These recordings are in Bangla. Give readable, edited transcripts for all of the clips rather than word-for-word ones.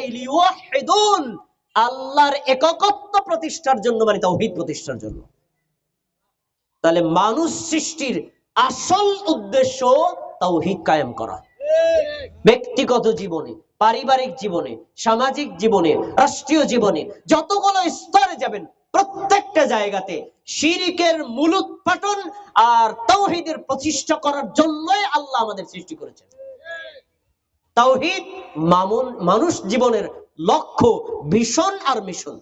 চাই লিওয়াহিদুন, আল্লাহর একত্ব প্রতিষ্ঠার জন্য, মানে তাওহীদ প্রতিষ্ঠার জন্য। তাহলে মানুষ সৃষ্টির আসল উদ্দেশ্য তাওহীদ কায়েম করা। ব্যক্তিগত জীবনে, পারিবারিক জীবনে, সামাজিক জীবনে, রাষ্ট্রীয় জীবনে, যতগুলো স্তরে যাবেন প্রত্যেকটা জায়গাতে শিরকের মূলোৎপাটন আর তাওহীদের প্রতিষ্ঠা করার জন্যই আল্লাহ আমাদের সৃষ্টি করেছেন। তাওহীদ মানুষ জীবনের লক্ষ্য, ভিশন আর মিশন।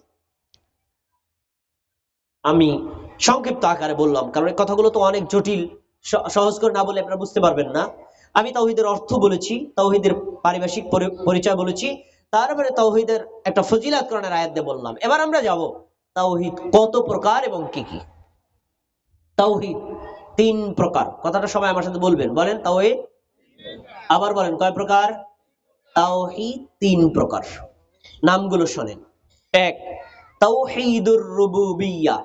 আমি সংক্ষিপ্ত আকারে বললাম, কারণ এই কথাগুলো তো অনেক জটিল, সহজ করে না বলে আপনারা বুঝতে পারবেন না। আমি তাওহীদের অর্থ বলেছি, তাওহীদের পারিভাষিক পরিচয় বলেছি, তারপরে তাওহীদের একটা ফজিলাত কোরআনের আয়াত দিয়ে বললাম। এবার আমরা যাব তাওহীদ কত প্রকার এবং কি কি। তাওহীদ 3 প্রকার, কথাটা সবাই আমার সাথে বলবেন। বলেন তাওহীদ, আবার বলেন কয় প্রকার? তাওহীদ 3 প্রকার। নামগুলো শোনেন। 1 তাওহীদুর রুবুবিয়্যাহ,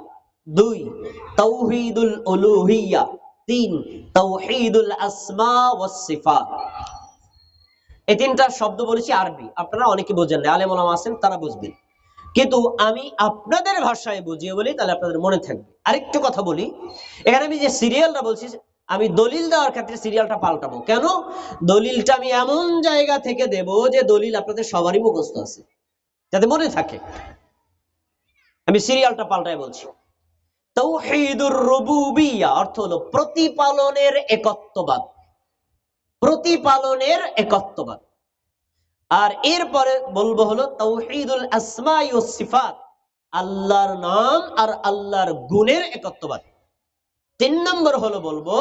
2 তাওহীদুল উলুহিয়্যাহ, 3 তাওহীদুল আসমা ওয়াস সিফাত। এই 3টা শব্দ বলেছি আরবি, আপনারা অনেকে বোঝেন না, আলেম ওলামা আছেন তারা বুঝবেন, কিন্তু আমি আপনাদের ভাষায় বুঝিয়ে বলি, তাহলে আপনাদের মনে থাকবে। আরেকটু কথা বলি, এখানে আমি যে সিরিয়ালটা বলছি, আমি দলিল দেওয়ার ক্ষেত্রে সিরিয়ালটা পাল্টাবো। কেন? দলিলটা আমি এমন জায়গা থেকে দেব যে দলিল আপনাদের সবারই মুখস্থ আছে, যাতে মনে থাকে। আমি সিরিয়ালটা পাল্টায় বলছি। তাওহীদুর রুবুবিয়্যাহ অর্থ হলো প্রতিপালনের একত্ববাদ, প্রতিপালনের একত্ববাদ। আর এরপরে বলবো হলো তাওহীদুল আসমা ওয়াস সিফাত, আল্লাহর নাম আর আল্লাহর গুণের একত্ববাদ। 3 নম্বর হলো বলবো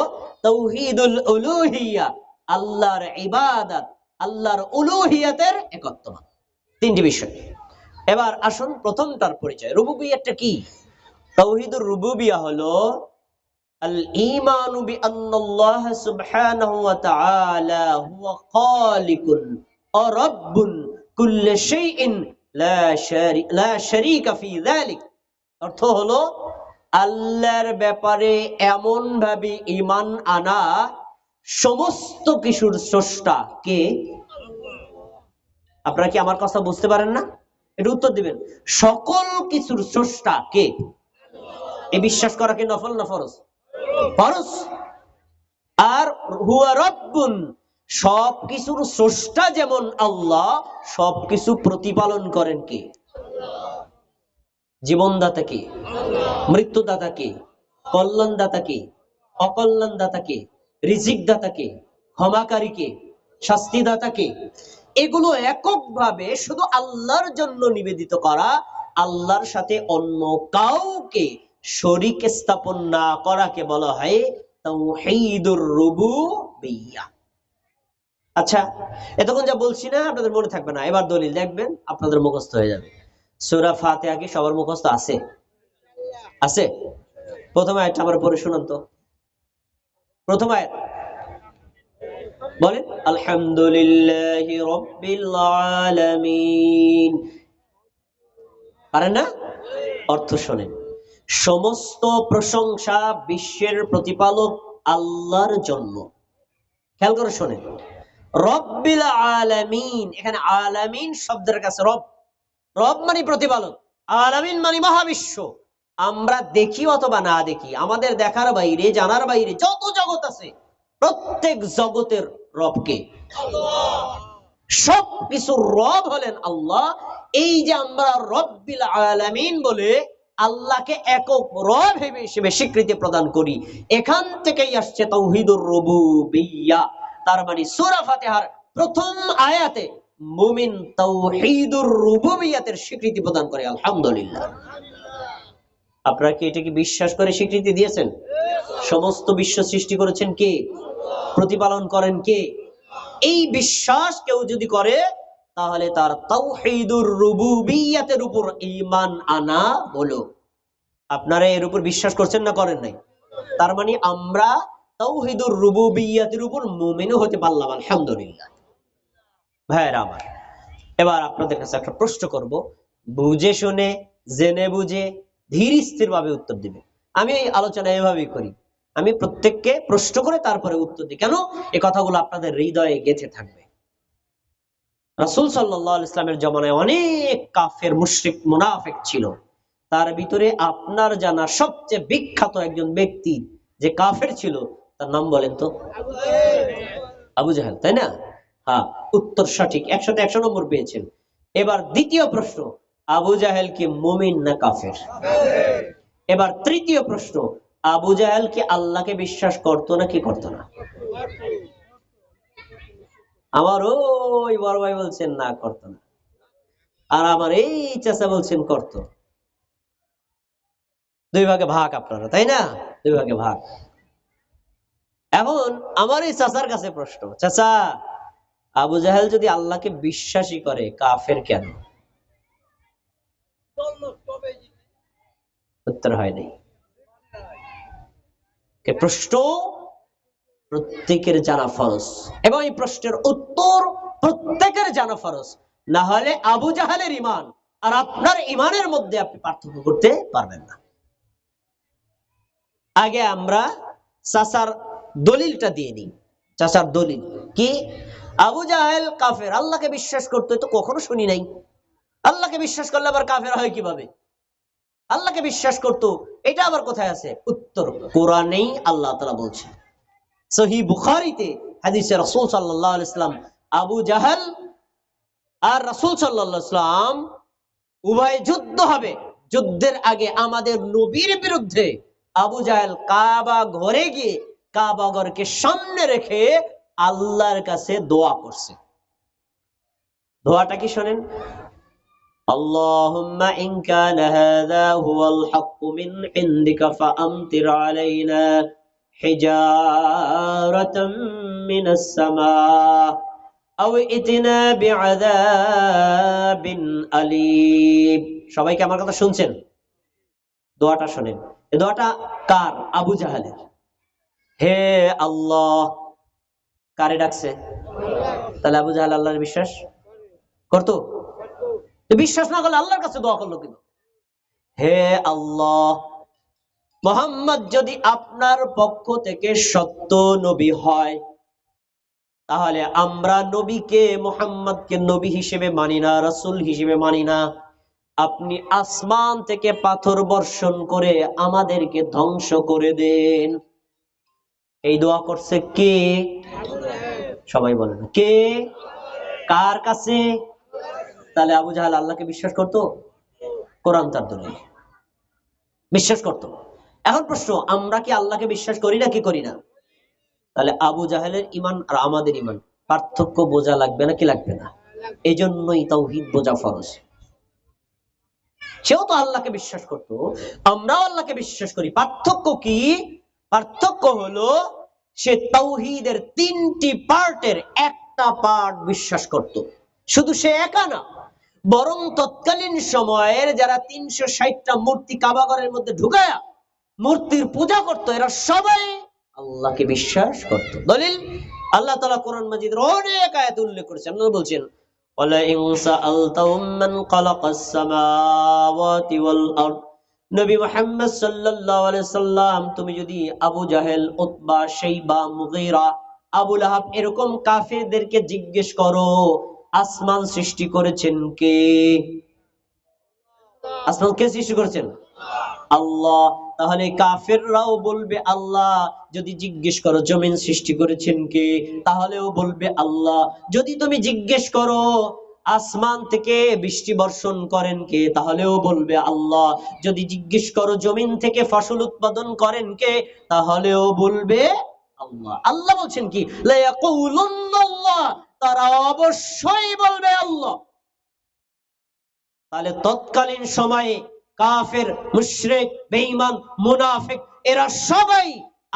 তাওহীদুল উলুহিয়্যাহ, আল্লাহর ইবাদত, আল্লাহর উলুহিয়াতের একত্ববাদ। 3টি বিষয়। এবার আসুন প্রথমটার পরিচয়। রুবুবিয়্যাহটা কি? তাওহীদুর রুবুবিয়্যাহ হলো আল ঈমানু বিআন্নাল্লাহ সুবহানাহু ওয়া তাআলা হুয়া খালিকুন ওয়া রাব্বুন কুল্লি শাইইন লা শারীকা ফি যালিক। অর্থ হলো আল্লাহর ব্যাপারে এমন ভাবে ঈমান আনা, সমস্ত কিছুর স্রষ্টা কে? আপনারা কি আমার কথা বুঝতে পারেন না? এটা উত্তর দিবেন। সকল কিছুর স্রষ্টা কে? এই বিশ্বাস করা কি নফল না ফরজ? ফরজ। আর হুয়া রাব্বুন, সবকিছুর স্রষ্টা যেমন আল্লাহ, সবকিছু প্রতিপালন করেন কে? জীবনদাতা কে? মৃত্যুদাতা কে? কল্যাণদাতা কে? অকল্যাণদাতা কে? রিজিক দাতা কে? ক্ষমাকারী কে? শাস্তিদাতা কে? এগুলো এককভাবে শুধু আল্লাহর জন্য নিবেদিত করা, আল্লাহর সাথে অন্য কাউকে শরীক স্থাপন না করাকে বলা হয় তাওহীদুর রুবুবিয়্যাহ। আচ্ছা, এতক্ষণ যা বলছি না আপনাদের মনে থাকবে না, এবার দলিল দেখবেন আপনাদের মুখস্থ হয়ে যাবে। সূরা ফাতিহা কি সবার মুখস্থ আছে? আছে? প্রথম আয়াতটা আমরা পড়ে শুনান তো। প্রথম আয়াত বলেন আলহামদুলিল্লাহি রাব্বিল আলামিন। পারেন না? অর্থ শোনেন। সমস্ত প্রশংসা বিশ্বের প্রতিপালক আল্লাহর জন্য। খেয়াল করে শোনেন, রব্বিল আলামিন, এখানে আলামিন শব্দের কাছে রব, রব মানে প্রতিপালক, আলামিন মানে মহাবিশ্ব। আমরা দেখি অথবা না দেখি, আমাদের দেখার বাইরে, জানার বাইরে যত জগৎ আছে, প্রত্যেক জগতের রবকে? সবকিছুর রব হলেন আল্লাহ। এই যে আমরা রব্বিল আলামিন বলে আল্লাহকে একক রব হিসেবে স্বীকৃতি প্রদান করি, এখান থেকেই আসছে তাওহীদুর রুবুবিয়্যাহ। তার মানে সূরা ফাতিহার প্রথম আয়াতে মুমিন তাওহীদুর রুবুবিয়্যাতের স্বীকৃতি প্রদান করে আলহামদুলিল্লাহ। আপনারা কি এটাকে বিশ্বাস করে স্বীকৃতি দিয়েছেন? সমস্ত বিশ্ব সৃষ্টি করেছেন কে? প্রতিপালন করেন কে? এই বিশ্বাস কেউ যদি করে, তাহলে তার তাওহীদুর রুবুবিয়্যাতের উপর ঈমান আনা হলো। আপনারা এর উপর বিশ্বাস করছেন না করেন নাই? তার মানে আমরা তাওহীদুর রুবুবিয়্যাতের উপর মুমিনও হতে পারলাম আলহামদুলিল্লাহ। ভাইরা আমার, এবার আপনাদের কাছে একটা প্রশ্ন করব, বুঝে শুনে, জেনে বুঝে, ধীর স্থির ভাবে উত্তর দিবেন। আমি এই আলোচনা এভাবেই করি, আমি প্রত্যেককে প্রশ্ন করে তারপরে উত্তর দিই। কেন? এই কথাগুলো আপনাদের হৃদয়ে গেঁথে থাকবে। রাসূল সাল্লাল্লাহু আলাইহি ওয়াসাল্লামের জমানায় অনেক কাফের মুশরিক মুনাফিক ছিল। তার ভিতরে আপনার জানা সবচেয়ে বিখ্যাত একজন ব্যক্তি যে কাফের ছিল তার নাম বলেন তো? আবু জাহেল, তাই না? হ্যাঁ, উত্তর সঠিক, 100তে 100 নম্বর পেয়েছেন। এবার দ্বিতীয় প্রশ্ন, আবু জাহেল কি মুমিন না কাফের? এবার তৃতীয় প্রশ্ন, আবু জাহেল কি আল্লাহকে বিশ্বাস করতো না কি করতো না? আমার ওই বড় ভাই বলছেন না, করতো না। আর আমার এই চাচা বলছেন করতো। দুই ভাগে ভাগ আপনারা, তাই না? দুই ভাগে ভাগ। এখন আমার এই চাচার কাছে প্রশ্ন, চাচা আবু জাহেল যদি আল্লাহকে বিশ্বাসই করে কাফের কেন? উত্তর হয়নি। প্রশ্ন প্রত্যেকের জানা ফরজ এবং এই প্রশ্নের উত্তর প্রত্যেকের জানা ফরজ, না হলে আবু জাহেলের ঈমান আর আপনার ঈমানের মধ্যে আপনি পার্থক্য করতে পারবেন না। আগে আমরা চাচার দলিলটা দিয়ে নিই। চাচার দলিল কি? আবু জাহেল কাফের, আল্লাহকে বিশ্বাস করতে তো কখনো শুনি নাই। আল্লাহকে বিশ্বাস করলে আবার কাফের হয় কিভাবে? আল্লাহকে বিশ্বাস করতো, এটা আবার কোথায় আছে? উত্তর কোরআনেই আল্লাহ তাআলা বলছেন। সহিহ বুখারীতে হাদিসে রাসূল সাল্লাল্লাহু আলাইহি ওয়াসাল্লাম আবু জাহেল আর রাসূল সাল্লাল্লাহু আলাইহি ওয়াসাল্লাম উভয় যুদ্ধ হবে। যুদ্ধের আগে আমাদের নবীর বিরুদ্ধে আবু জাহেল কাবা ঘরে গিয়ে কাবা ঘরকে সামনে রেখে আল্লাহর কাছে দোয়া করছে। দোয়াটা কি শোনেন? আল্লাহুম্মা ইন কানা হাযা হুয়াল হাক্কু মিন ইনদিকা ফাআমতির আলাইনা হিজারাতাম মিনাস সামা আও ইতিনা বিআযাবিন আলীম। সবাই কি আমার কথা শুনছেন? দোয়াটা শোনেন। এই দোয়াটা কার? আবু জাহেলের। হে আল্লাহ, কারে ডাকছে? তাহলে আবু জাহেল আল্লাহর বিশ্বাস করতো? বিশ্বাস না করলে আল্লাহর কাছে দোয়া করলো কিন্তু। হে আল্লাহ, মুহাম্মদ যদি আপনার পক্ষ থেকে সত্য নবী হয় তাহলে আমরা নবীকে মুহাম্মদকে নবী হিসেবে মানি না, রাসূল হিসেবে মানি না। আপনি আসমান থেকে পাথর বর্ষণ করে আমাদেরকে ধ্বংস করে দেন। এই দোয়া করছে কে? সবাই বলেন কে? কার কাছে? তাহলে আবু জাহেল আল্লাহকে বিশ্বাস করতো? কোরআন তার দলিল, বিশ্বাস করতো। এখন প্রশ্ন, আমরা কি আল্লাহকে বিশ্বাস করি না কি করি না? তাহলে আবু জাহেলের ঈমান আর আমাদের ঈমান পার্থক্য বোঝা লাগবে না কি লাগবে না? এই জন্যই তাওহীদ বোঝা ফরজ। সেও তো আল্লাহকে বিশ্বাস করতো, আমরাও আল্লাহকে বিশ্বাস করি। পার্থক্য কি? পার্থক্য হলো সে তাওহীদের 3টি পার্টের একটা পার্ট বিশ্বাস করত। শুধু সে একা না, বরং তৎকালীন সময়ের যারা 360টা মূর্তি কাবাঘরের মধ্যে ঢুকায়া মূর্তির পূজা করত, এরা সবাই আল্লাহকে বিশ্বাস করত। দলিল আল্লাহ তাআলা কোরআন মাজিদের অনেক আয়াতে উল্লেখ করেছেন। আল্লাহ বলছেন ওয়ালা ইন সাআলতাহুম মান খালাকাস সামাওয়াতি ওয়াল আরদ। নবী মুহাম্মদ সাল্লাল্লাহু আলাইহি সাল্লাম, তুমি যদি আবু জাহেল, উতবা, শাইবা, মুগীরা, আবু লাহাব এরকম কাফেরদেরকে জিজ্ঞেস করো আসমান সৃষ্টি করেছেন কে? আসমান কে সৃষ্টি করেছেন? আল্লাহ। তাহলে কাফেররাও বলবে আল্লাহ। যদি জিজ্ঞেস করো জমিন সৃষ্টি করেছেন কে, তাহলেও বলবে আল্লাহ। যদি তুমি জিজ্ঞেস করো আসমান থেকে বৃষ্টি বর্ষণ করেন কে, তাহলেও বলবে আল্লাহ। যদি জিজ্ঞেস করো জমিন থেকে ফসল উৎপাদন করেন কে, তাহলেও বলবে আল্লাহ। আল্লাহ বলছেন কি? লা ইয়াকুলুন্নাল্লাহ, তারা অবশ্যই বলবে আল্লাহ। তাহলে তৎকালীন সময়ে কাফের, মুশরিক, বেঈমান, মুনাফিক এরা সবাই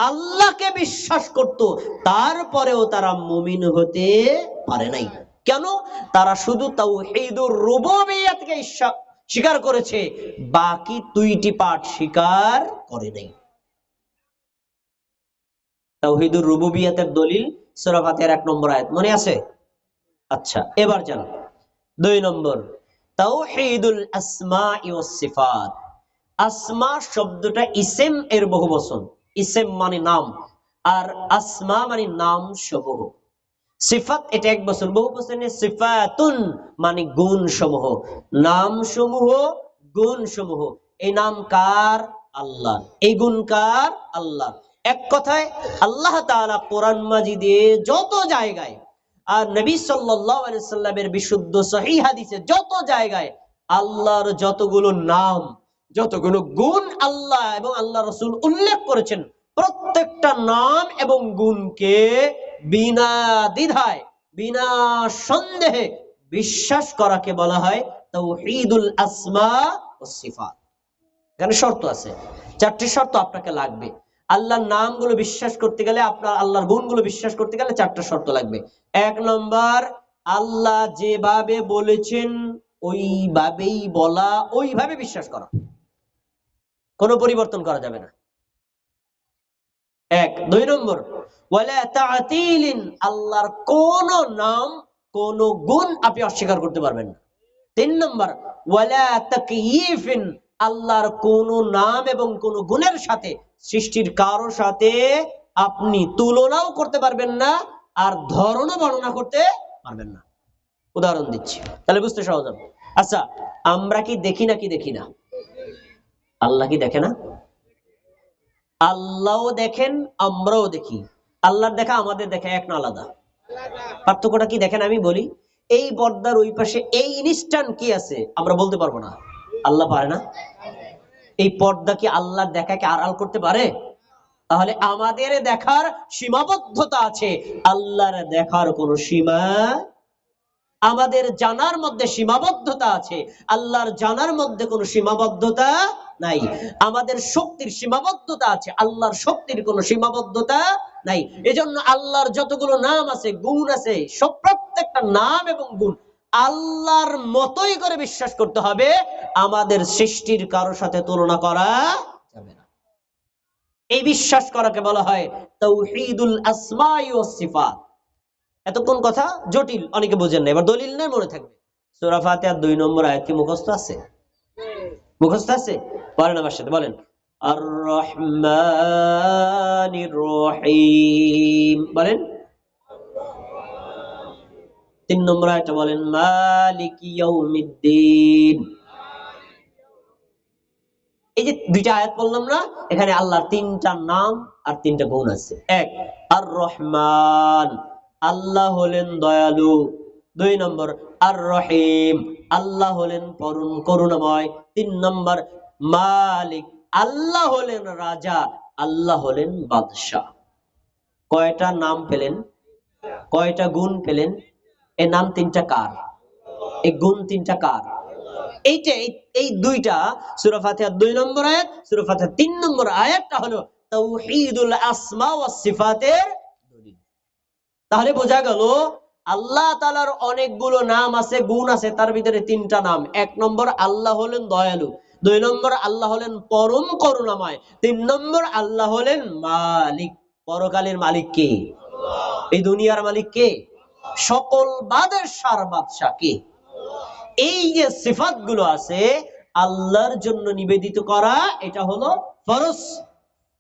আল্লাহকে বিশ্বাস করত, তারপরেও তারা মুমিন হতে পারে নাই। কেন? তারা শুধু তাওহীদুর রুবুবিয়্যাতকে স্বীকার করেছে, বাকি 2টি পার্ট স্বীকার করে নাই। তাওহীদুর রুবুবিয়্যাতের দলিল সূরা ফাতিহার 1 নম্বর আয়াত মনে আছে? আচ্ছা, এবার জানো 2 নম্বর তাওহীদুল আসমাই ওয়াস সিফাত। আসমা শব্দটা ইসম এর বহুবচন। ইসম মানে নাম, আর আসমা মানে নাম সমূহ। সিফাত এটা এক বছর, বহু বচনে সিফাতুন মানে গুণ সমূহ, নাম সমূহ, গুণ সমূহ। এই নাম কার? আল্লাহ। এই গুণ কার? আল্লাহ। এক কথায় আল্লাহ তাআলা কোরআন মাজিদে যত জায়গায় আর নবী সাল্লাল্লাহু আলাইহি সাল্লামের বিশুদ্ধ সহিহ হাদিসে যত জায়গায় আল্লাহর যতগুলো নাম, যতগুলো গুণ আল্লাহ এবং আল্লাহ রাসূল উল্লেখ করেছেন, প্রত্যেকটা নাম এবং গুণকে বিনা দ্বিধায়, বিনা সন্দেহে বিশ্বাস করাকে বলা হয় তাওহীদুল আসমা ওয়াস সিফাত। এখানে শর্ত আছে, চারটি শর্ত আপনাকে লাগবে। আল্লাহর নামগুলো বিশ্বাস করতে গেলে, আপনার আল্লাহর গুণগুলো বিশ্বাস করতে গেলে চারটা শর্ত লাগবে। এক নম্বর, আল্লাহ যেভাবে বলেছেন ওইভাবেই বলা, ওইভাবে বিশ্বাস করা, কোনো পরিবর্তন করা যাবে না। এক। দুই নম্বর, ওয়ালা তা'তিলিন, আল্লাহর কোন নাম কোন গুণ আপনি অস্বীকার করতে পারবেন না। তিন নম্বর, ওয়ালা তাকয়িফিন, আল্লাহর কোন নাম এবং কোন গুণের সাথে সৃষ্টির কারো সাথে আপনি তুলনাও করতে পারবেন না, আর ধরনও বর্ণনা করতে পারবেন না। উদাহরণ দিচ্ছি, তাহলে বুঝতে সহজ হবে। আচ্ছা, আমরা কি দেখি নাকি দেখি না? আল্লাহ কি দেখে না? আল্লাহও দেখেন, আমরাও দেখি। আল্লাহর দেখা আমাদের দেখা এক না আলাদা? পার্থক্যটা কি দেখেন আমি বলি। এই পর্দার ওই পাশে এই ইনস্ট্যান্ট কি আছে আমরা বলতে পারবো না, আল্লাহ পারে না? এই পর্দা কি আল্লাহর দেখাকে আড়াল করতে পারে? তাহলে আমাদের দেখার সীমাবদ্ধতা আছে, আল্লাহর দেখার কোনো সীমা, আমাদের জানার মধ্যে সীমাবদ্ধতা আছে, আল্লাহর জানার মধ্যে কোনো সীমাবদ্ধতা নাই। আমাদের শক্তির সীমাবদ্ধতা আছে, আল্লাহর শক্তির কোনো সীমাবদ্ধতা নাই। এজন্য আল্লাহর যতগুলো নাম আছে, গুণ আছে, সব প্রত্যেকটা নাম এবং গুণ আল্লাহর মতোই করে বিশ্বাস করতে হবে, আমাদের সৃষ্টির কারোর সাথে তুলনা করা যাবে না। এই বিশ্বাস করাকে বলা হয় তাওহীদুল আসমাই ওয়াস সিফাত। এতক্ষণ কথা জটিল, অনেকে বোঝেন না, এবার দলিল নেই মনে থাকবে। সূরা ফাতিহার 2 নম্বর আয়াত কি মুখস্থ আছে? মুখস্থ আছে? বলেন আমার সাথে, বলেন আর রহমানির রহিম, বলেন। 3 নম্বর আয়াতটা বলেন মালিকি ইয়াউমিদ্দিন। এই যে দুইটা আয়াত বললাম না, এখানে আল্লাহর 3টা নাম আর 3টা গুণ আছে। এক, আর রহমান, আল্লাহ হলেন দয়ালু। 2 নম্বর, আর রহিম, আল্লাহ হলেন পরম করুণাময়। 3 নম্বর, মালিক, আল্লাহ হলেন রাজা, আল্লাহ হলেন বাদশাহ। কয়টা নাম পেলেন? কয়টা গুণ পেলেন? এই নাম 3টা কার? এই গুণ 3টা কার? এইটা, এই দুইটা সূরা ফাতিহার 2 নম্বর আয়াত, সূরা ফাতিহার 3 নম্বর আয়াতটা হলো তাওহীদুল আসমা ওয়াস সিফাতের দলিল। তাহলে বোঝা গেল আল্লাহ তাআলার অনেকগুলো নাম আছে, গুণ আছে, তার ভিতরে 3টা নাম। 1 নম্বর, আল্লাহ হলেন দয়ালু। 2 নম্বর, আল্লাহ হলেন পরম করুণাময়। 3 নম্বর, আল্লাহ হলেন মালিক। পরকালের মালিক কে? এই দুনিয়ার মালিক কে? সকল বাদশার বাদশা কে? এই যে সিফাত গুলো আছে আল্লাহর জন্য নিবেদিত করা, এটা হলো ফরজ।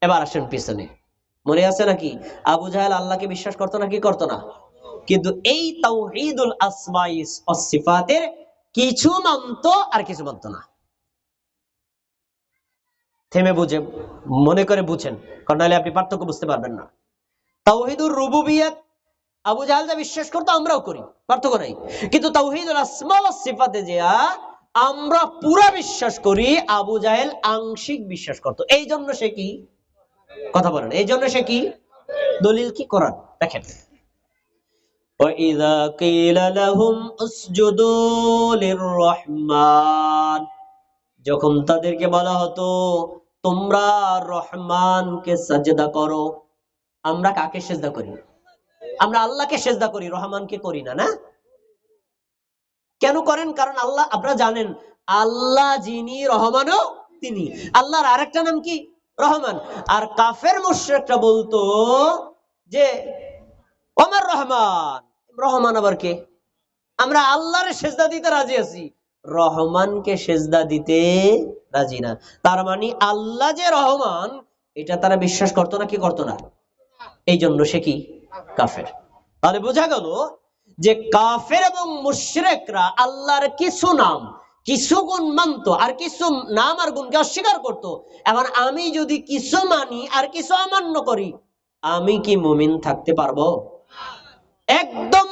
এবার আসেন পিছনে, মনে আছে নাকি আবু জাহেল আল্লাহকে বিশ্বাস করতো নাকি করতো না? কিন্তু এই তাওহীদুল আসমাই ওয়াস সিফাতের কিছু মানত আর কিছু মানত না। থেমে বুঝে, মনে করে বুঝেন, কারণ নাহলে আপনি পার্থক্য বুঝতে পারবেন না। তাওহীদুর রুবুবিয়্যাত আবু জাহেল যা বিশ্বাস করতো আমরাও করি, পার্থক্য নাই। কিন্তু তাওহীদুল আসমা ওয়াস সিফাতে যে আমরা পুরা বিশ্বাস করি, আবু জাহেল আংশিক বিশ্বাস করতো। এই জন্য সে কি? কথা বলেন, এই জন্য সে কি? দলিল কি? কোরআন দেখেন, وَإِذَا قِيلَ لَهُمْ اسْجُدُوا لِلرَّحْمَنِ, যখন তাদেরকে বলা হতো তোমরা রহমানকে সাজদা করো। আমরা কাকে সেজদা করি? আমরা আল্লাহকে সেজদা করি, রহমানকে করি না। না কেন করেন? কারণ আল্লাহ, আপনারা জানেন আল্লাহ যিনি রহমানও তিনি। আল্লাহর আরেকটা নাম কি? রহমান। আর কাফের মুশরিকরা বলতো যে ওমর রহমান, রহমান আবার কে? আমরা আল্লাহর সেজদা দিতে রাজি আছি, রহমানকে সেজদা দিতে রাজি না। তার মানে আল্লাহ যে রহমান এটা তারা বিশ্বাস করতো না কি করতো না? এই জন্য সে কি? কাফের। তাহলে বোঝা গেল যে কাফের এবং মুশরিকরা আল্লাহর কিছু নাম কিছু গুণ মানত আর কিছু নাম আর গুণকে অস্বীকার করত। এখন আমি যদি কিছু মানি আর কিছু অমান্য করি, আমি কি মুমিন থাকতে পারবো? একদম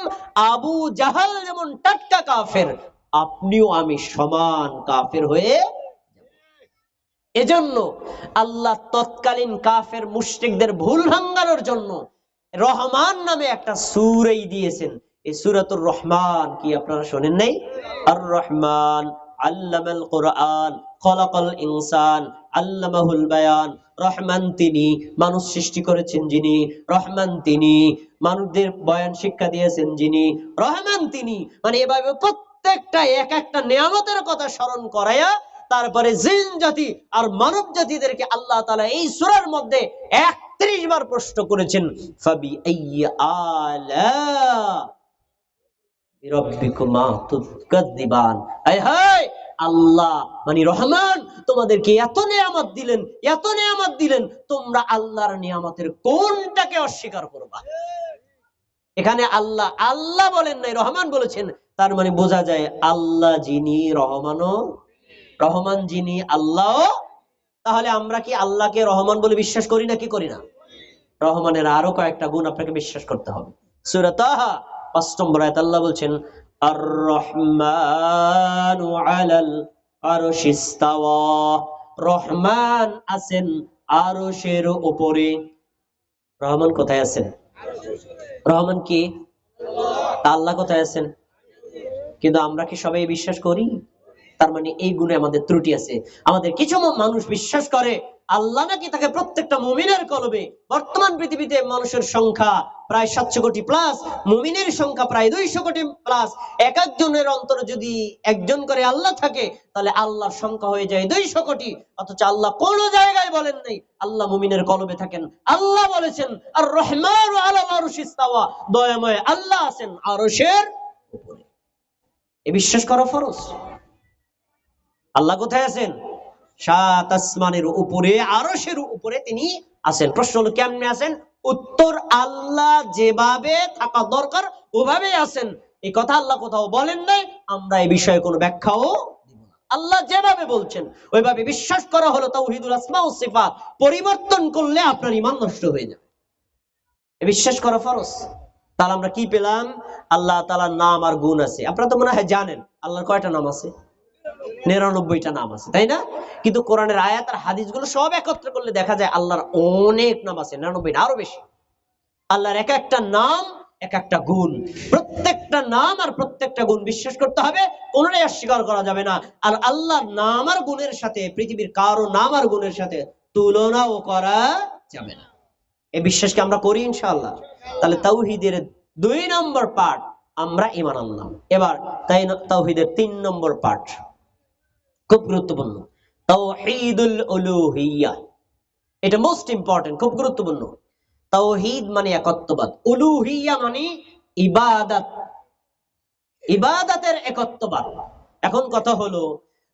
আবু জাহাল যেমন টাটকা কাফের, আপনিও আমি সমান কাফের হয়ে। এজন্য আল্লাহ তৎকালীন কাফের মুশরিকদের ভুল ভাঙানোর জন্য রহমান নামে একটা সূরাই দিয়েছেন। এই সূরাতুর রহমান কি আপনারা শোনেন নাই? আর রহমান আল্লামাল কোরআন খলাকাল ইনসান আল্লামাহুল বায়ান। রহমান তিনি, মানুষ সৃষ্টি করেছেন যিনি। রহমান তিনি, মানুষদের বয়ান শিক্ষা দিয়েছেন যিনি। রহমান তিনি, মানে এভাবে প্রত্যেকটা এক একটা নিয়ামতের কথা স্মরণ করায়া তারপরে জিন জাতি আর মানব জাতিদেরকে আল্লাহ তাআলা এই সূরার মধ্যে 31 বার প্রশ্ন করেছেন, ফাবি আইয়ি আলা রাব্বিকুমা তুকাযযিবান। হায় হায়, আল্লাহ মানে রহমান তোমাদেরকে এত নিয়ামত দিলেন, এত নিয়ামত দিলেন, তোমরা আল্লাহর নিয়ামতের কোনটাকে অস্বীকার করবা? এখানে আল্লাহ আল্লাহ বলেন নাই, রহমান বলেছেন। তার মানে বোঝা যায় আল্লাহ যিনি রহমানও রহমান যিনি আল্লাহ। তাহলে আমরা কি আল্লাহকে রহমান বলে বিশ্বাস করি না কি করি না? রহমানের আরো কয়েকটা গুণ আপনাকে বিশ্বাস করতে হবে। সূরা তাহা ৫ নম্বর আয়াত আল্লাহ বলছেন, আর রহমানু আলাল আরশিস ইস্তাওয়া। রহমান আছেন আরশের উপরে। রহমান কোথায় আছেন? রহমান কি? আল্লাহ কোথায় আছেন? কিন্তু আমরা কি সবাই বিশ্বাস করি? তার মানে এই গুণে আমাদের ত্রুটি আছে। আমাদের কিছু মানুষ বিশ্বাস করে আল্লাহ নাকি তাকে প্রত্যেকটা মুমিনের কলবে। বর্তমান পৃথিবীতে মানুষের সংখ্যা প্রায় 700 কোটি প্লাস, মুমিনের সংখ্যা প্রায় 200 কোটি প্লাস। এক একজনের অন্তরে যদি একজন করে আল্লাহ থাকে, তাহলে আল্লাহর সংখ্যা হয়ে যায় 200 কোটি। অথচ আল্লাহ কোন জায়গায় বলেন নাই আল্লাহ মুমিনের কলবে থাকেন। আল্লাহ বলেছেন আর রহমানু আলাল আরশিস ইস্তাওয়া, দয়াময় আল্লাহ আছেন আরশের উপরে। এ বিশ্বাস করা ফরজ। আল্লাহ কোথায় আছেন? 7 আসমানের উপরে, আরশের উপরে তিনি আছেন। প্রশ্ন হলো কেমনে আছেন? উত্তর, আল্লাহ যেভাবে থাকা দরকার ওভাবেই আছেন। এই কথা আল্লাহ কোথাও বলেন নাই, আমরা এই বিষয়ে কোনো ব্যাখ্যাও দিব না। আল্লাহ যেভাবে বলছেন ওইভাবে বিশ্বাস করা হলো তাওহীদুল আসমা ওয়াস সিফাত। পরিবর্তন করলে আপনার ঈমান নষ্ট হয়ে যাবে। এ বিশ্বাস করা ফরজ। তাহলে আমরা কি পেলাম? আল্লাহ তাআলার নাম আর গুণ আছে। আপনারা তো মনে হয় জানেন আল্লাহর কয়টা নাম আছে? 99টা নাম আছে, তাই না? কিন্তু কোরআনের আয়াত আর হাদিসগুলো সব একত্র করলে দেখা যায় আল্লাহর অনেক নাম আছে, 99 আরো বেশি। আল্লাহর এক একটা নাম এক একটা গুণ, প্রত্যেকটা নাম আর প্রত্যেকটা গুণ বিশ্বাস করতে হবে, কোনোটাই অস্বীকার করা যাবে না। আর আল্লাহর নাম আর গুণের সাথে পৃথিবীর কারো নাম আর গুণের সাথে তুলনাও করা যাবে না। এই বিশ্বাসকে আমরা করি ইনশাআল্লাহ। তাহলে তাওহীদের 2 নম্বর পার্ট আমরা ঈমান আনলাম। এবার তাওহীদের 3 নম্বর পার্ট খুব গুরুত্বপূর্ণ, তাওহীদুল উলুহিয়্যাহ। এটা মোস্ট ইম্পর্টেন্ট, খুব গুরুত্বপূর্ণ। তাওহীদ মানে একত্ববাদ, উলুহিয়্যাহ মানে ইবাদত, ইবাদতের একত্ববাদ। এখন কথা হলো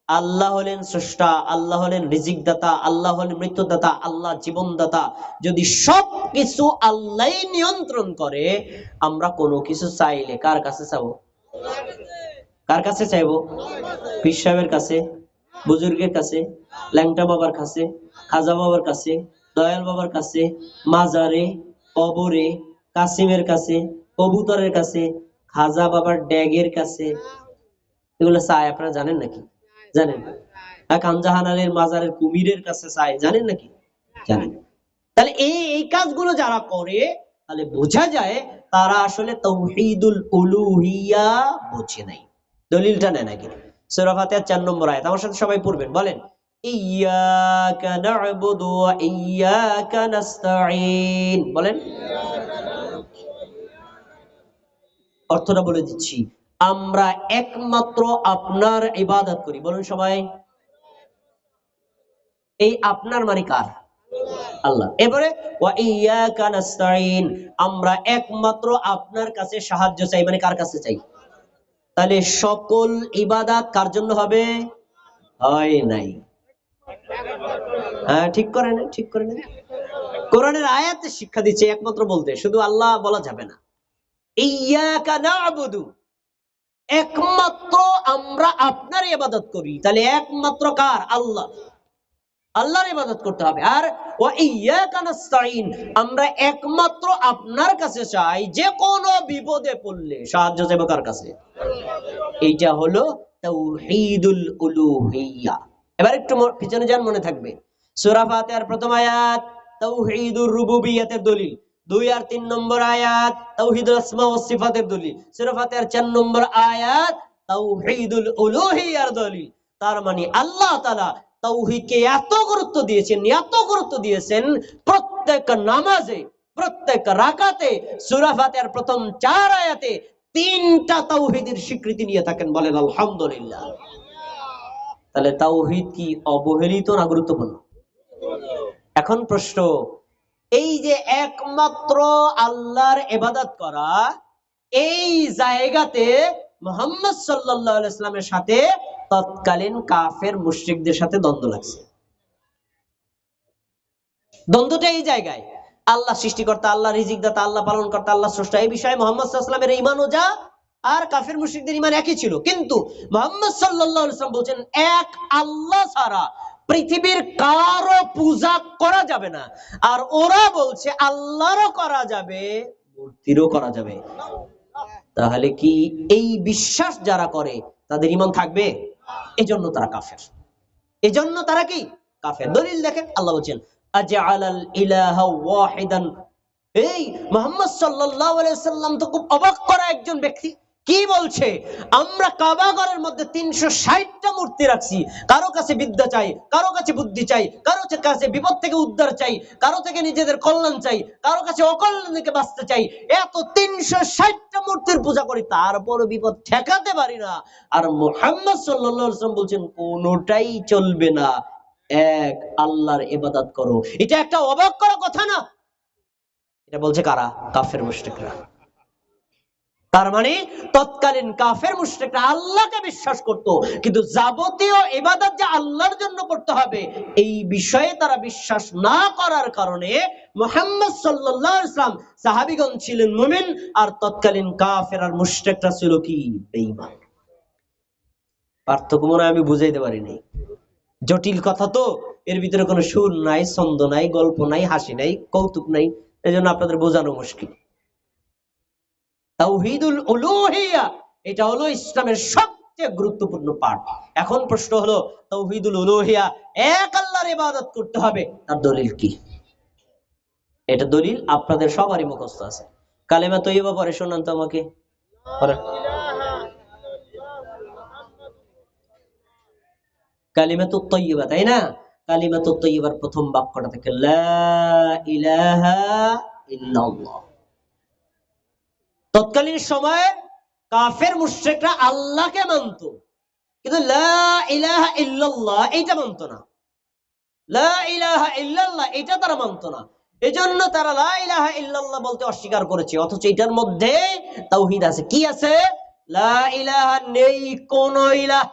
আল্লাহ হলেন স্রষ্টা, আল্লাহ হলেন রিজিকদাতা, আল্লাহ হলেন মৃত্যুদাতা, আল্লাহ জীবনদাতা। যদি সবকিছু আল্লাহই নিয়ন্ত্রণ করে, আমরা কোনো কিছু চাইলে কার কাছে চাবো? কার কাছে চাইবো? পীর সাহেবের কাছে, বুজুর্গের কাছে, ল্যাংটা বাবার কাছে, খাজা বাবার কাছে, দয়াল বাবার কাছে, মাজারে, কবরে, কাসিমের কাছে, কবুতরের কাছে, খাজা বাবার ড্যাগের কাছে। এগুলো চাই আপনারা জানেন নাকি? জানেন? খানজাহান আলীর মাজারের কুমিরের কাছে চাই, জানেন নাকি? জানেন। তাহলে এই কাজগুলো যারা করে, তাহলে বোঝা যায় তারা আসলে তাওহীদুল উলুহিয়্যাহ বোঝে নাই। দলিলটা নেয় নাকি? সূরা ফাতিহার 4 নম্বর আয়াত আমার সাথে সবাই পড়বেন, বলেন ইয়্যাকা না'বুদু ওয়া ইয়্যাকা নাস্তাঈন। বলেন, অর্থটা বলে দিচ্ছি, আমরা একমাত্র আপনার ইবাদত করি। বলুন সবাই, এই আপনার মানে কার? আল্লাহ। এবারে ওয়া ইয়্যাকা নাস্তাঈন, আমরা একমাত্র আপনার কাছে সাহায্য চাই, মানে কার কাছে চাই? তাহলে সকল ইবাদত কার জন্য হবে? হয় নাই। হ্যাঁ, ঠিক করে না, ঠিক করে না। কোরআনের আয়াতে শিক্ষা দিচ্ছে একমাত্র বলতে, শুধু আল্লাহ বলা যাবে না। ইয়্যাকা না'বুদু, একমাত্র আমরা আপনার ইবাদত করি। তাহলে একমাত্র কার? আল্লাহ, আল্লাহর ইবাদত করতে হবে। আর ওয়া ইয়্যাকা নাস্তাঈন, আমরা একমাত্র আপনার কাছে চাই, যে কোনো বিপদে পড়লে সাহায্য চাইব কার কাছে? এইটা হলো তাওহীদুল উলুহিয়্যা। এবার একটু পিছনে যান, মনে থাকবে। সূরা ফাতিহার প্রথম আয়াত তাওহীদুর রুবুবিয়্যাতের দলিল, 2 আর 3 নম্বর আয়াত তাওহীদুল আসমা ওয়াস সিফাতের দলিল, সূরা ফাতিহার 4 নম্বর আয়াত তাওহীদুল উলুহিয়্যার দলিল। তার মানে আল্লাহ তাআলা তাওহীদকে এত গুরুত্ব দিয়েছেন, প্রত্যেক নামাজে, প্রত্যেক রাকাতে, সূরা ফাতিহার প্রথম 4 আয়াতে 3টা তাওহীদের স্বীকৃতি নিয়ে থাকেন। বলেন আলহামদুলিল্লাহ। তাহলে তাওহীদ কি অবহেলিত না গুরুত্বপূর্ণ? এখন প্রশ্ন, এই যে একমাত্র আল্লাহর ইবাদত করা, এই জায়গাতে মুহাম্মদ সাল্লাল্লাহু আলাইহি ওয়াসাল্লামের সাথে তৎকালীন কাফের মুশরিকদের সাথে দ্বন্দ্ব লাগছে। দ্বন্দ্বটা এই জায়গায়, আল্লাহ সৃষ্টিকর্তা, আল্লাহ রিজিকদাতা, আল্লাহ পালনকর্তা, আল্লাহ স্রষ্টা, এই বিষয়ে মুহাম্মদ সাল্লাল্লাহু আলাইহি ওয়াসাল্লামের ঈমানও যা আর কাফের মুশরিকদের ঈমান একই ছিল। কিন্তু মুহাম্মদ সাল্লাল্লাহু আলাইহি ওয়াসাল্লাম বলেন এক আল্লাহ ছাড়া পৃথিবীর কারো পূজা করা যাবে না। আর ওরা বলছে আল্লাহরও করা যাবে, মূর্তিরও করা যাবে। তাহলে কি এই বিশ্বাস যারা করে তাদের ঈমান থাকবে? এজন্য তারা কাফের, এজন্য তারা কি কাফের। দলিল দেখেন, আল্লাহ বলেন আজআলাল ইলাহা ওয়াহিদান। এই মুহাম্মদ সাল্লাল্লাহু আলাইহি ওয়াসাল্লাম তো খুব অবাক করা একজন ব্যক্তি। কি বলছে? আমরা কাবা ঘরের মধ্যে 360টা মূর্তি রাখছি, কারো কাছে বিদ্যা চাই, কারো কাছে বুদ্ধি চাই, কারো কাছে বিপদ থেকে উদ্ধার চাই, কারো থেকে নিজেদের কল্যাণ চাই, কারো কাছে অকল্যাণ থেকে বাঁচতে চাই। এত 360টা মূর্তির পূজা করি, তারপর বিপদ ঠেকাতে পারি না। আর মুহাম্মদ সাল্লাল্লাহু আলাইহি ওয়াসাল্লাম বলছেন কোনোটাই চলবে না, এক আল্লাহর ইবাদত করো। এটা একটা অবাক করা কথা না? এটা বলছে কারা? কাফের মুশরিকরা। তার মানে তৎকালীন কাফের মুশরিকরা আল্লাহকে বিশ্বাস করত, কিন্তু যাবতীয় ইবাদত যে আল্লাহর জন্য করতে হবে এই বিষয়ে তারা বিশ্বাস না করার কারণে মুহাম্মদ সাল্লাল্লাহু আলাইহি ওয়াসাল্লাম, সাহাবীগণ ছিলেন মুমিন, আর তৎকালীন কাফের আর মুশরিকরা ছিল কি? বেঈমান। পার্থক্য মনে আমি বুঝাইতে পারিনি। জটিল কথা তো, এর ভিতরে কোনো সুর নাই, ছন্দ নাই, গল্প নাই, হাসি নাই, কৌতুক নাই, এজন্য আপনাদের বোঝানো মুশকিল। তাওহীদুল উলুহিয়্যা এটা হলো ইসলামের সবচেয়ে গুরুত্বপূর্ণ পাঠ। এখন প্রশ্ন হলো তাওহীদুল উলুহিয়্যা, এক আল্লাহর ইবাদত করতে হবে, তার দলিল কি? এটা দলিল আপনাদের সবারই মুখস্থ আছে। কালেমা তৈয়বা পড়ে শোনান তো আমাকে। কালিমাতুত তৈয়বা, তাই না? কালিমাতুত তৈয়বার প্রথম বাক্যটা থেকে লা ইলাহা ইল্লাল্লাহ। তৎকালীন সময়ে কাফের মুশরিকরা আল্লাহকে মানত, কিন্তু লা ইলাহা ইল্লাল্লাহ এইটা মানত না। লা ইলাহা ইল্লাল্লাহ এটা তারা মানত না, এজন্য তারা লা ইলাহা ইল্লাল্লাহ বলতে অস্বীকার করেছে। অথচ এটার মধ্যে তাওহীদ আছে। কি আছে? লা ইলাহা, নেই কোন ইলাহ,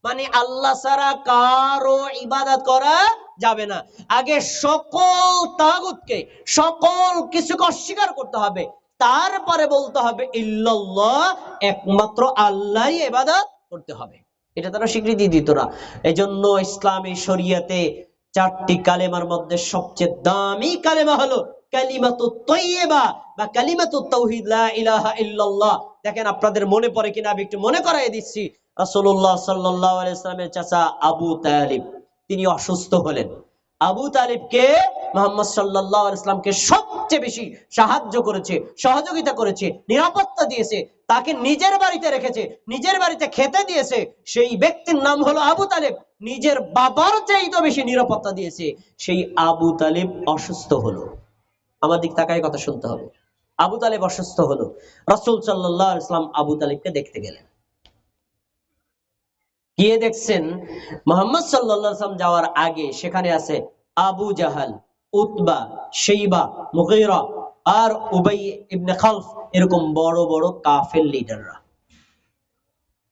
মানে আল্লাহ ছাড়া কারো ইবাদত করা যাবে না। আগে সকল তাগুতকে, সকল কিছুকে অস্বীকার করতে হবে, তারপরে বলতে হবে ইল্লাল্লাহ, একমাত্র আল্লাহই ইবাদত করতে হবে। এটা তারা স্বীকৃতি দিত না। এজন্য ইসলামী শরীয়তে 4টি কালেমার মধ্যে সবচেয়ে দামি কালেমা হলো কালিমাতুত তৈয়বা বা কালিমাতুত তাওহীদ, লা ইলাহা ইল্লাল্লাহ। দেখেন আপনাদের মনে পড়ে কিনা, আমি একটু মনে করাই দিচ্ছি। রাসূলুল্লাহ সাল্লাল্লাহু আলাইহি ওয়াসাল্লামের চাচা আবু তালিব, তিনি অসুস্থ হলেন। আবু তালিবকে মুহাম্মদ সাল্লাল্লাহু আলাইহি ওয়াসাল্লামকে সবচেয়ে বেশি সাহায্য করেছে, সহযোগিতা করেছে, নিরাপত্তা দিয়েছে, তাকে নিজের বাড়িতে রেখেছে, নিজের বাড়িতে খেতে দিয়েছে। সেই ব্যক্তির নাম হলো আবু তালিব। নিজের বাবার চাইতে বেশি নিরাপত্তা দিয়েছে। সেই আবু তালিব অসুস্থ হলো। আমার দিক তাকায় কথা শুনতে হবে। আবু তালিব অসুস্থ হলো, রাসূল সাল্লাল্লাহু আলাইহি ওয়াসাল্লাম আবু তালিবকে দেখতে গেলেন। গিয়ে দেখছেন মুহাম্মদ সাল্লাল্লাহু আলাইহি ওয়াসাল্লাম যাওয়ার আগে সেখানে আছে আবু জাহাল, উতবা, শাইবা, মুগীরা আর উবাই ইবনে খালফ, এরকম বড় বড় কাফের লিডাররা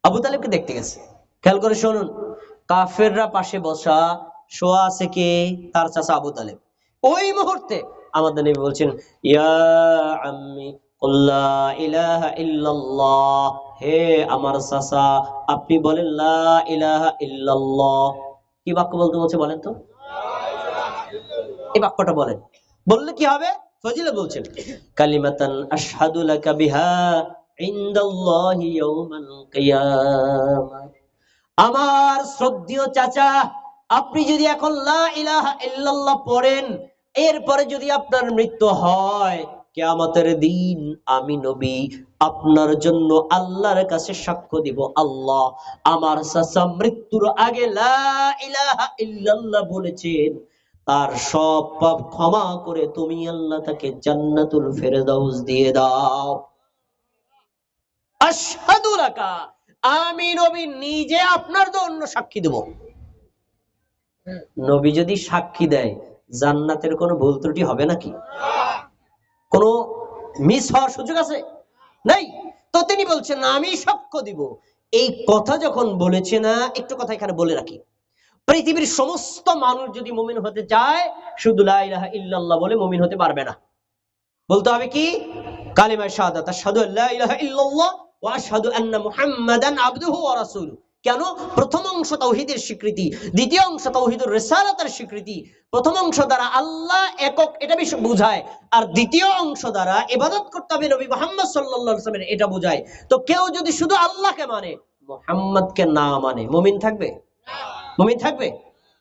আবু তালিবকে দেখতে গেছে। খেয়াল করে শুনুন, কাফেররা পাশে বসা, শোয়া আছে কে? তার চাচা আবু তালিব। ওই মুহূর্তে আমাদের নবী বলছেন ইয়া আম্মি কুল লা ইলাহা ইল্লাল্লাহ, হে আমার চাচা আপনি বলেন লা ইলাহা ইল্লাল্লাহ। কি বাক্য বলতে বলছে বলেন তো? এই বাক্যটা বলেন, বললে কি হবে? ফজিলত বলছেন কালিমাতান আশহাদু লাকা বিহা ইনদাল্লাহি ইয়াউমাল কিয়ামাহ। আমার শ্রদ্ধেয় চাচা, আপনি যদি এখন লা ইলাহা ইল্লাল্লাহ পড়েন, এরপরে যদি আপনার মৃত্যু হয় কিয়ামতের দিন, আমি নবী আপনার জন্য আল্লাহর কাছে সাক্ষ্য দিব, আল্লাহ আমার চাচা মৃত্যুর আগে লা ইলাহা ইল্লাল্লাহ বলেছেন, তার সব পাপ ক্ষমা করে তুমি আল্লাহ তাকে জান্নাতুল ফেরদাউস দিয়ে দাও। আশহাদু লাকা, আমি নবী নিজে আপনার জন্য সাক্ষী দেব। নবী যদি সাক্ষী দেয়, জান্নাতের কোনো ভুল ত্রুটি হবে নাকি? কোনো মিস হওয়ার সুযোগ আছে? নাই। তো তিনি বলছেন আমি সাক্ষ্য দিব। এই কথা যখন বলেছে না, একটু কথা এখানে বলে রাখি, পৃথিবীর সমস্ত মানুষ যদি মুমিন হতে চায়, শুধু লা ইলাহা ইল্লাল্লাহ বলে মুমিন হতে পারবে না। বলতে হবে কি? কালিমা শাহাদাত, আশহাদু আল্লা ইলাহা ইল্লাল্লাহ ওয়া আশহাদু আন্না মুহাম্মাদান আবদুহু ওয়া রাসূলুহু। কেন? প্রথম অংশ তাওহীদের স্বীকৃতি, দ্বিতীয় অংশ তাওহীদুর রিসালাতের স্বীকৃতি। প্রথম অংশ দ্বারা আল্লাহ একক, এটা বোঝায়, আর দ্বিতীয় অংশ দ্বারা ইবাদত করতে হবে নবী মুহাম্মদ সাল্লাল্লাহু আলাইহি ওয়াসাল্লামের, এটা বোঝায়। তো কেউ যদি শুধু আল্লাহকে মানে, মুহাম্মদকে না মানে, মুমিন থাকবে? মুমিন থাকবে?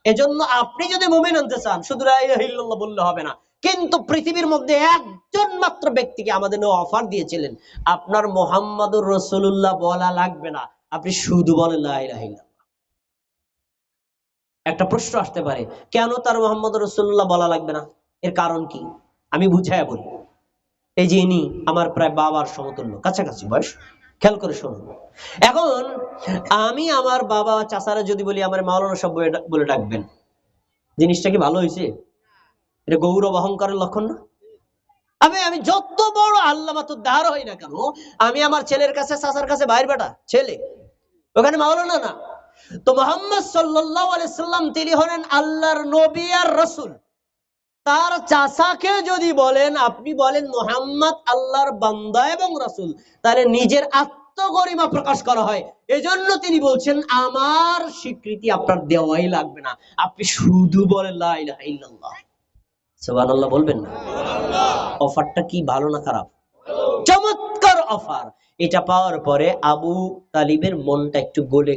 এজন্য আপনি যদি মুমিন হতে চান, শুধু লা ইলাহা ইল্লাল্লাহ বললে হবে না। কিন্তু পৃথিবীর মধ্যে একজন মাত্র ব্যক্তিকে আমাদের অফার দিয়েছিলেন, আপনার মুহাম্মাদুর রাসূলুল্লাহ বলা লাগবে না, আপনি শুধু বলেন লা ইলাহা ইল্লাল্লাহ। একটা প্রশ্ন আসতে পারে, কেন তার মুহাম্মাদুর রাসূলুল্লাহ বলা লাগবে না? এর কারণ কি? আমি বুঝাইয়া বলি। এই যে ইনি আমার প্রায় বাবার সমতুল্য, কাছাকাছি বয়স, খেয়াল করে শুনুন। এখন আমি আমার বাবা চাচারা যদি বলি আমার মাওলানা সাহেব বলে ডাকবেন, জিনিসটা কি ভালো হয়েছে? এটা গৌরব অহংকারের লক্ষণ না? আমি যত বড় আল্লামা তুদ্দার হই না কেন, আমি আমার ছেলের কাছে, চাচার কাছে ভাইয়ের বেটা, ছেলে, ওখানে মাওলানা না। তো মুহাম্মদ সাল্লাল্লাহু আলাইহি সাল্লাম তিনি হলেন আল্লাহর নবী আর রাসূল। তার চাচাকে যদি বলেন, আপনি বলেন মুহাম্মদ আল্লাহর বান্দা এবং রাসূল, তাহলে নিজের আত্মগরিমা প্রকাশ করা হয়। এজন্য তিনি বলছেন আমার স্বীকৃতি আপনার দেওয়াই লাগবে না, আপনি শুধু বলেন লা ইলাহা ইল্লাল্লাহ। সুবহানাল্লাহ বলবেন না? অফারটা কি ভালো না খারাপ? চমৎকার অফার। এটা পাওয়ার পরে আবু তালিবের মনটা একটু গলে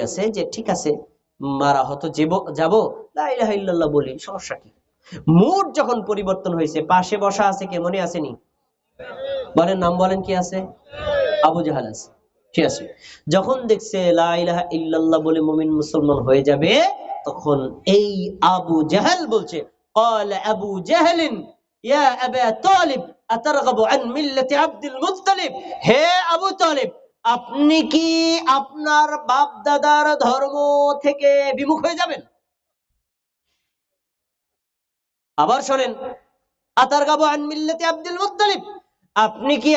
গেছে যে ঠিক আছে, মারা হতো যাব, লা ইলাহা ইল্লাল্লাহ বলি, সমস্যা কি? মুড যখন পরিবর্তন হয়েছে, পাশে বসা আছে কে মনে আসেনি? বলেন, নাম বলেন, কি আছে? আবু জাহাল আছে, ঠিক আছে। যখন দেখছে লা ইলাহা ইল্লাল্লাহ বলে মুমিন মুসলমান হয়ে যাবে, তখন এই আবু জাহেল বলছে, ক্বালা আবু জাহলিন ইয়া আবা তালিব আতারগাবু আন মিল্লাতি আব্দুল মুত্তালিব, হে আবু তালিব, আপনি কি আপনার বাপ দাদার ধর্ম থেকে বিমুখ হয়ে যাবেন? আবার শোনেন, আতারগাবু আন মিল্লাতি আব্দুল মুত্তালিব, আপনি কি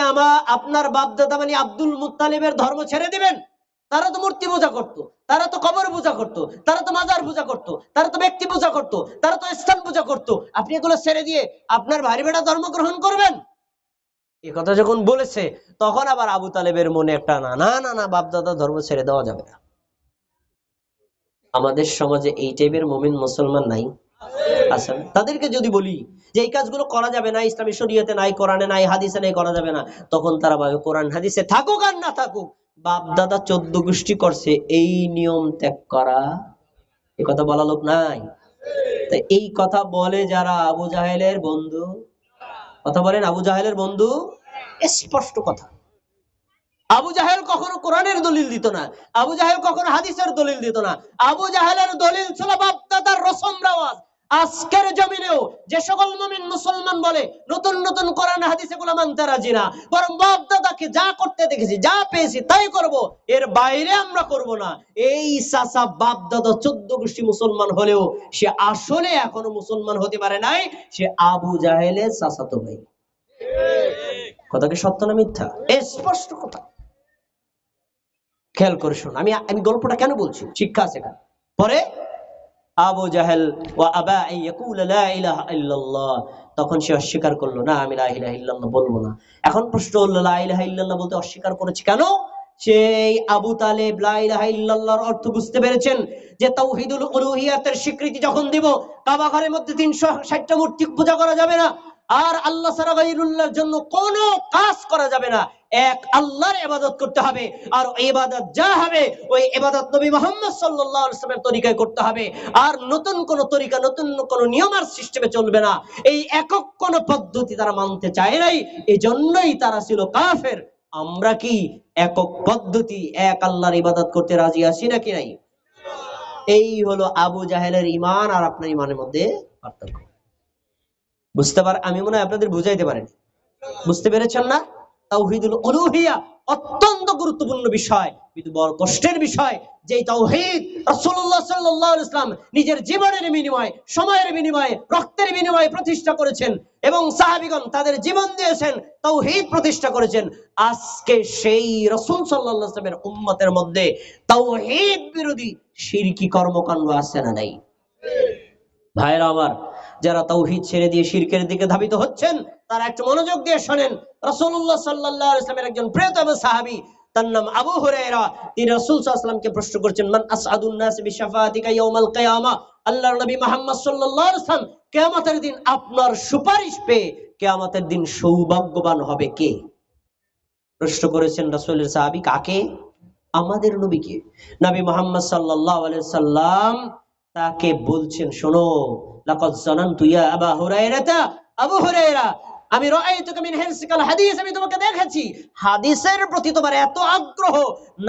আপনার বাপ দাদা মানে আব্দুল মুত্তালিবের ধর্ম ছেড়ে দিবেন? তারা তো মূর্তি পূজা করতো, তারা তো কবর পূজা করতো, তারা তো মাজার পূজা করতো, তারা তো ব্যক্তি পূজা করতো, তারা তো স্থান পূজা করতো। আপনি এগুলো ছেড়ে দিয়ে আপনার ভাই বেটা ধর্ম গ্রহণ করবেন? এই কথা যখন বলেছে, তখন আবার আবু তালেবের মনে একটা না না না না, বাপ দাদা ধর্ম ছেড়ে দেওয়া যাবে না। আমাদের সমাজে এই টাইপের মুমিন মুসলমান নাই? আছেন। তাদেরকে যদি বলি যে এই কাজগুলো করা যাবে না, ইসলামী শরীয়তে নাই, কোরআনে নাই, হাদিসে নাই, করা যাবে না, তখন তারা ভাবে কোরআন হাদিসে থাকুক আর না থাকুক, বাপ দাদা 14 গোষ্ঠী করছে, এই নিয়ম ত্যাগ করা, এই কথা বলা লোক নাই। তাই এই কথা বলে যারা আবু জাহেলের বন্ধু, কথা বলেন আবু জাহেলের বন্ধু, স্পষ্ট কথা। আবু জাহেল কখনো কোরআনের দলিল দিত না, আবু জাহেল কখনো হাদিসের দলিল দিত না। আবু জাহেলের দলিল ছিল বাপ দাদার রসম রেওয়াজ। আজকের জমিনেও যে সকল মুমিন মুসলমান বলে নতুন নতুন কোরআন হাদিস এগুলো মানতে রাজি না, বরং বাপ দাদাকে যা করতে দেখেছি, যা পেয়েছি তাই করব, এর বাইরে আমরা করব না, এই চাচা বাপ দাদা 14 গোষ্ঠী মুসলমান হলেও সে আসলে এখনো মুসলমান হতে পারে নাই, সে আবু জাহেলের চাচাতো ভাই। কথা কি সত্য না মিথ্যা? স্পষ্ট কথা। খেয়াল করে শোন, আমি গল্পটা কেন বলছি, শিক্ষা আছে এখানে। পরে আবু জাহেল ওয়া আবা আন ইয়াকুলা লা ইলাহা ইল্লাল্লাহ, তখন সে অস্বীকার করলো, না আমি লা ইলাহা ইল্লাল্লাহ বলবো না। এখন প্রশ্ন হলো, লা ইলাহা ইল্লাল্লাহ বলতে অস্বীকার করেছে কেন? সেই আবু তালেব লা ইলাহা ইল্লাল্লাহর অর্থ বুঝতে পেরেছেন যে তাওহীদুল উলুহিয়াতের স্বীকৃতি যখন দিব, কাবা ঘরের মধ্যে 360টা মূর্তি পূজা করা যাবে না, আর আল্লাহ ছাড়া গায়রুল্লাহর জন্য কোনো কাজ করা যাবে না, এক আল্লাহর ইবাদত করতে হবে। আর ইবাদত যা হবে ওই ইবাদত নবী মুহাম্মদ সাল্লাল্লাহু আলাইহি ওয়াসাল্লামের তরিকায় করতে হবে, আর নতুন কোন তরিকা, নতুন কোন নিয়ম আর সিস্টেমে চলবে না। এই একক কোন পদ্ধতি তারা মানতে চায় নাই, এজন্যই তারা ছিল কাফের। আমরা কি একক পদ্ধতি, এক আল্লাহর ইবাদত করতে রাজি আছি নাকি নাই? এই হলো আবু জাহেলের ঈমান আর আপনার ঈমানের মধ্যে পার্থক্য। বুঝতে পার, আমি মনে হয় আপনাদের বুঝাইতে পারিনি। বুঝতে পেরেছেন না? তাওহীদুল উলুহিয়া অত্যন্ত গুরুত্বপূর্ণ বিষয়, কিন্তু বড় কষ্টের বিষয় যে তাওহীদ রাসূলুল্লাহ সাল্লাল্লাহু আলাইহি ওয়াসাল্লাম নিজের জীবনের বিনিময়ে, সময়ের বিনিময়ে, রক্তের বিনিময়ে প্রতিষ্ঠা করেছেন এবং সাহাবীগণ তাদের জীবন দিয়েছেন, তাওহীদ প্রতিষ্ঠা করেছেন। আজকে সেই রাসূল সাল্লাল্লাহু আলাইহি ওয়াসাল্লামের উম্মতের মধ্যে তাওহীদ বিরোধী শিরকি কর্মকাণ্ড আছে না নাই? ভাইরা আমার, যারা তাওহীদ ছেড়ে দিয়ে শিরকের দিকে ধাবিত হচ্ছেন, তারা একটু মনোযোগ দিয়ে শোনেন। রাসূলুল্লাহ সাল্লাল্লাহু আলাইহি ওয়াসাল্লামের একজন প্রিয়তম সাহাবী, তার নাম আবু হুরায়রা, তিনি রাসূল সাল্লাল্লাহু আলাইহি ওয়াসাল্লামকে প্রশ্ন করেছেন, মান আসআদুন নাস বিশাফাতিকা ইয়াউমাল কিয়ামা, আল্লাহর নবী মুহাম্মদ সাল্লাল্লাহু আলাইহি ওয়াসাল্লাম কিয়ামতের দিন আপনার সুপারিশ পেয়ে কিয়ামতের দিন সৌভাগ্যবান হবে কে? প্রশ্ন করেছেন রাসূলের সাহাবী, কাকে? আমাদের নবীকে। নবী মুহাম্মদ সাল্লাল্লাহু আলাইহি ওয়াসাল্লাম তাকে বলছেন, শোনো, লাকাদ জানানতু ইয়া আবা হুরায়রা, আবু হুরায়রা, আমি রাআইতুকা মিন হিরসিকাল হাদিস, আমি তোমাকে দেখেছি হাদিসের প্রতি তোমার এত আগ্রহ,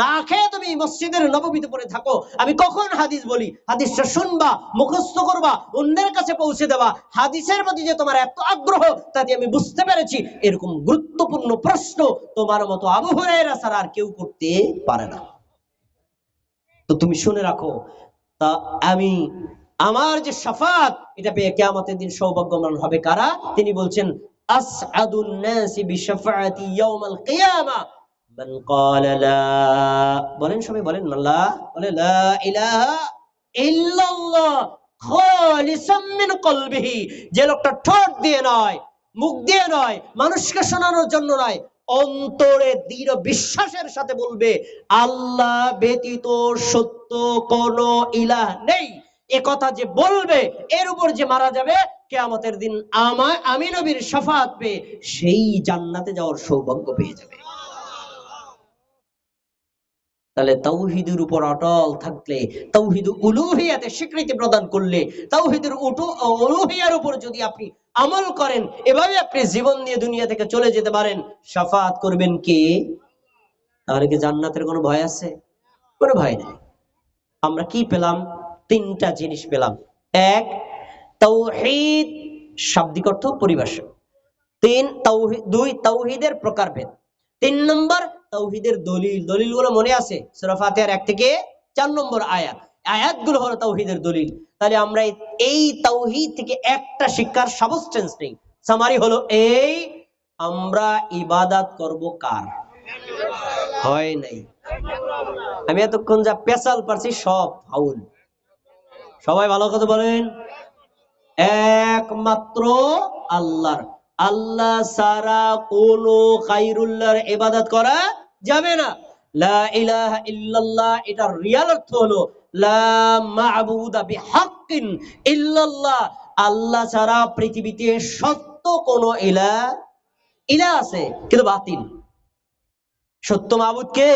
না খেয়ে তুমি মসজিদের নববীতে পড়ে থাকো। আমি কখন হাদিস বলি, হাদিসটা শুনবা, মুখস্থ করবা, অন্যের কাছে পৌঁছে দেবা, হাদিসের প্রতি যে তোমার এত আগ্রহ তাতে আমি বুঝতে পেরেছি। এরকম গুরুত্বপূর্ণ প্রশ্ন তোমার মতো আবু হুরায়রা ছাড়া আর কেউ করতে পারে না। তো তুমি শুনে রাখো, তা আমি আমার যে শাফাত, এটা পেয়ে কিয়ামতের দিন সৌভাগ্যবান হবে কারা? তিনি বলছেন, আসআদুন নাসি বিশাফাআতি ইয়াউমাল কিয়ামা মান ক্বালা লা, বলেন সবাই বলেন, লা, বলে লা ইলাহা ইল্লাল্লাহ খালিসাম মিন কলবিহি, যে লোকটা ঠোঁট দিয়ে নয়, মুখ দিয়ে নয়, মানুষকে শোনানোর জন্য নয়, অন্তরে দৃঢ় বিশ্বাসের সাথে বলবে আল্লাহ ব্যতীত সত্য কোন ইলাহ নেই, এ কথা যে বলবে, এর উপর যে মারা যাবে, কিয়ামতের দিন আমি নবীর শাফাত পেয়ে সেই জান্নাতে যাওয়ার সৌভাগ্য পেয়ে যাবে। তাহলে তাওহীদের উপর অটল থাকলে, তাওহীদ উলুহিয়াতে স্বীকৃতি প্রদান করলে, তাওহীদের উলুহিয়ার উপর যদি আপনি আমল করেন, এভাবে আপনি জীবন নিয়ে দুনিয়া থেকে চলে যেতে পারেন, শাফাত করবেন কে? তাহলে কি জান্নাতের কোনো ভয় আছে? কোনো ভয় নাই। আমরা কি পেলাম? তিনটা জিনিস পেলাম। এক, তাওহীদ শাব্দিক অর্থ, পরিভাষা। দুই, তাওহীদের প্রকারভেদ। 3 নম্বর, তাওহীদের দলিল। দলিলগুলো মনে আছে? সূরা ফাতিহার 1 থেকে 4 নম্বর আয়াত। আয়াতগুলো হলো তাওহীদের দলিল। তাহলে আমরা এই তাওহীদ থেকে একটা শিক্ষার সাবস্টেন্স নেই, সামারি হলো এই, আমরা ইবাদত করব কার? হয় নাই। আমি এতক্ষণ যা পেশাল পারছি সব ফাউল। সবাই ভালো কথা বলেন, একমাত্র আল্লাহর। আল্লাহ ছাড়া কোনো গায়রুল্লাহর ইবাদত করা যাবে না। লা ইলাহা ইল্লাল্লাহ, এটা রিয়াল অর্থ হলো লা মা'বুদা বিহাক্কিন ইল্লাল্লাহ, আল্লাহ ছাড়া পৃথিবীতে সত্য কোনো ইলাহ আছে কিন্তু বাতিল। সত্য মাবুদ কে?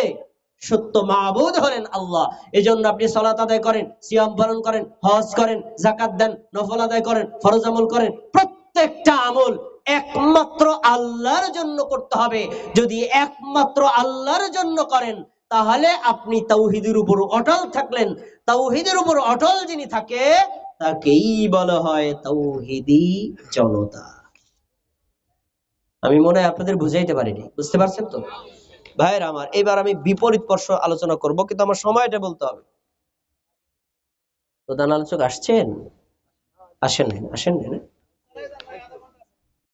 সত্য মাবুদ হলেন আল্লাহ। এজন্য আপনি সালাত আদায় করেন, সিয়াম পালন করেন, হজ করেন, যাকাত দেন, নফল আদায় করেন, ফরজ আমল করেন, প্রত্যেকটা আমল একমাত্র আল্লাহর জন্য করতে হবে। যদি একমাত্র আল্লাহর জন্য করেন, তাহলে আপনি তাওহীদের উপর অটল থাকলেন। তাওহীদের উপর অটল যিনি থাকে, তাকেই বলা হয় তাওহীদি জনতা। আমি মনে হয় আপনাদের বুঝাইতে পারিনি, বুঝতে পারছেন তো ভাইরা আমার? এবার আমি বিপরীত পর্ষ আলোচনা করব, কিন্তু আমার সময়টা বলতে হবে। প্রধান আলোচক আসছেন? আসেন না?